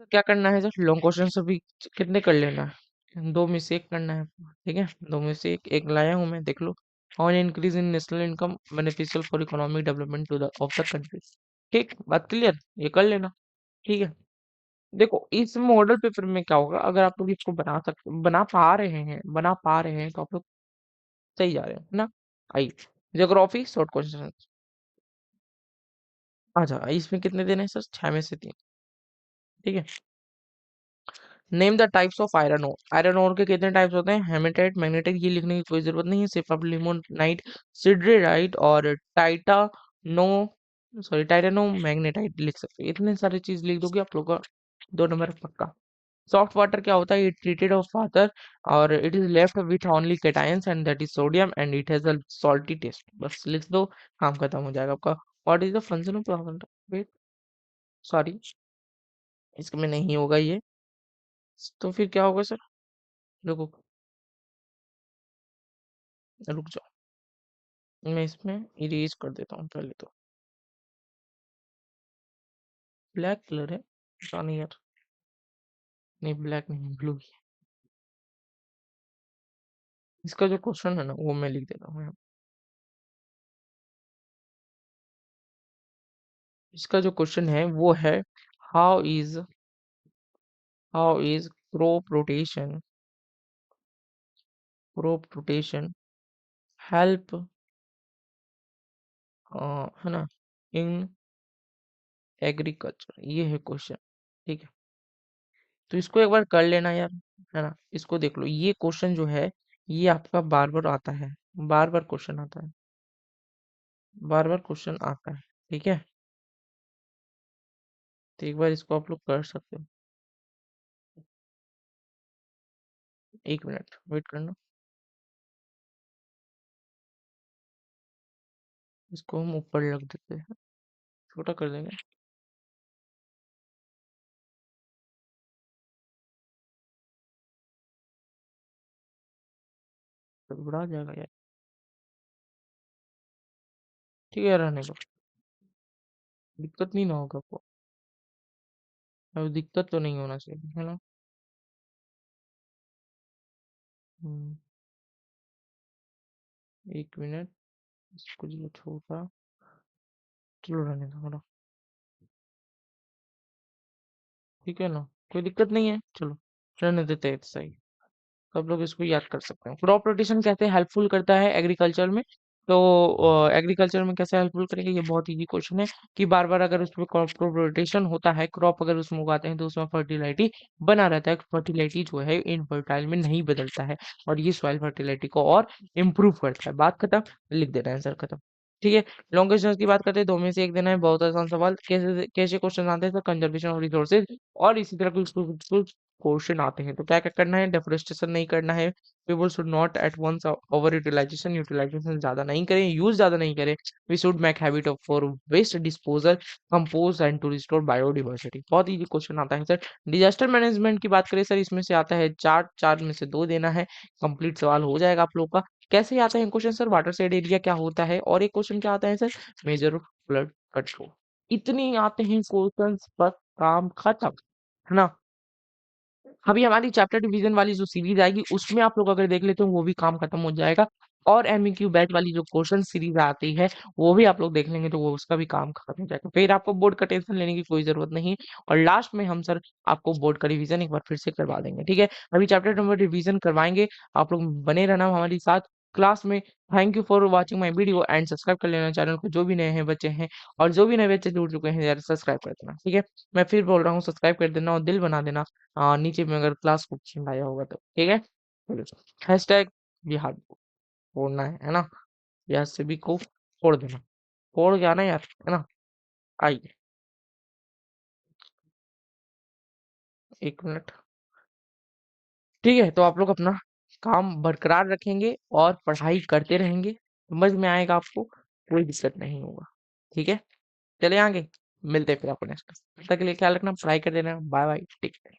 तो क्या करना है, जस्ट लॉन्ग क्वेश्चन से भी कितने कर लेना है, दो में से एक करना है। ठीक है, दो में से एक लाया हूँ मैं, देख लो। On increase in national income beneficial for economic development to the of the country. ठीक, बात क्लियर, ये कर लेना। ठीक है, देखो इस मॉडल पेपर में क्या होगा, अगर आप लोग इसको बना पा रहे हैं तो आप लोग सही जा रहे हो, है ना। आइए, ज्योग्राफी शॉर्ट क्वेश्चन। अच्छा, इसमें कितने देने हैं सर, 6 में से 3। ठीक है, name the types of iron ore के कितने टाइप्स होते हैं? हेमेटाइट, मैग्नेटाइट, ये लिखने की कोई जरूरत नहीं है, सिर्फ आप लिमोनाइट, सिडरेटाइट और टाइटानो सॉरी टाइटेनो मैग्नेटाइट लिख सकते हो। इतने सारी चीज लिख दोगे आप लोग का 2 नंबर पक्का। सॉफ्ट वाटर क्या होता है? इट ट्रीटेड ऑफ वाटर और it is left with only cations and that is sodium and it has a salty taste. बस लिख दो, काम खत्म हो जाएगा आपका। What is the function of wait, sorry इसमें नहीं होगा ये, तो फिर क्या होगा सर? रुको, रुक जाओ, मैं इसमें इरेज कर देता हूँ पहले तो। ब्लैक कलर है, पता नहीं यार, नहीं ब्लैक नहीं ब्लू ही है। इसका जो क्वेश्चन है ना वो मैं लिख देता हूँ यहाँ। इसका जो क्वेश्चन है वो है, how is how is crop rotation help, है ना, इन एग्रीकल्चर, ये है क्वेश्चन। ठीक है, तो इसको एक बार कर लेना यार, है ना, इसको देख लो, ये क्वेश्चन जो है ये आपका बार बार आता है, बार बार क्वेश्चन आता है, बार बार क्वेश्चन आता है। ठीक है, तो एक बार इसको आप लोग कर सकते हो। 1 मिनट वेट करना, इसको हम ऊपर रख देते हैं, छोटा कर देंगे, तो बड़ा आ जाएगा यार। ठीक है, रहने को दिक्कत नहीं ना होगा आपको, अब दिक्कत तो नहीं होना चाहिए, है ना। हम्म, 1 मिनट, इसको जो छोटा, चलो रहने दो थोड़ा। ठीक है ना, कोई दिक्कत नहीं है, चलो रहने देते हैं, सही। सब लोग इसको याद कर सकते हैं। क्रॉप रोटेशन कैसे हेल्पफुल करता है एग्रीकल्चर में? तो एग्रीकल्चर में कैसे हेल्पफुल करेगा, ये बहुत इजी क्वेश्चन है कि बार बार अगर उसमें क्रॉप रोटेशन होता है, क्रॉप अगर उसमें उगाते हैं तो उसमें फर्टिलिटी बना रहता है, फर्टिलिटी जो है इनफर्टाइल में नहीं बदलता है और ये सॉइल फर्टिलिटी को और इम्प्रूव करता है। बात खत्म, लिख देना है आंसर खत्म। ठीक है, लॉन्ग क्वेश्चन की बात करते हैं, 2 में से 1 देना है, बहुत आसान सवाल। कैसे कैसे क्वेश्चन आते हैं सर? कंजर्वेशन ऑफ रिसोर्सेज और इसी तरह कुछ क्वेश्चन आते हैं, तो क्या क्या करना है? डेफोरेस्टेशन नहीं करना है, people should not at once over utilisation, utilisation ज्यादा नहीं करें, यूज ज्यादा नहीं करें, we should make habit of for waste disposal, compose and to restore biodiversity. बहुत इजी क्वेश्चन आता है सर। डिजास्टर मैनेजमेंट की बात करें सर, इसमें से आता है चार, 4 में से 2 देना है, कंप्लीट सवाल हो जाएगा आप लोग का। कैसे आता है question sir? Water side area क्या होता है, और एक क्वेश्चन क्या आता है सर? Major flood control. इतने आते हैं क्वेश्चन, बस काम खत्म, है ना। अभी हमारी चैप्टर डिवीजन वाली जो सीरीज आएगी उसमें आप लोग अगर देख लेते हो वो भी काम खत्म हो जाएगा, और एमईक्यू बैच वाली जो क्वेश्चन सीरीज आती है वो भी आप लोग देख लेंगे तो वो उसका भी काम खत्म हो जाएगा, फिर आपको बोर्ड का टेंशन लेने की कोई जरूरत नहीं है। और लास्ट में हम सर आपको बोर्ड का रिवीजन एक बार फिर से करवा देंगे। ठीक है, अभी चैप्टर नंबर रिवीजन करवाएंगे, आप लोग बने रहना हमारे साथ क्लास में। Thank you for watching my video and subscribe कर लेना चैनल को, जो भी नए हैं बच्चे हैं और जो भी नए बच्चे जुड़ चुके हैं यार सब्सक्राइब कर देना। ठीक है, मैं फिर बोल रहा हूँ, सब्सक्राइब कर देना और दिल बना देना नीचे में अगर क्लास को पसंद आया होगा तो। ठीक है, हैशटैग बिहार फोड़ना है ना, बिहार से भी को फोड़ देना, फोड़ के आना यार, है ना। आइए, 1 मिनट। ठीक है, तो आप लोग अपना काम बरकरार रखेंगे और पढ़ाई करते रहेंगे, समझ में आएगा आपको, कोई दिक्कत नहीं होगा। ठीक है, चले आगे, मिलते हैं फिर आपको नेक्स्ट। तब तक के लिए ख्याल रखना, पढ़ाई कर देना, बाय बाय, टेक केयर।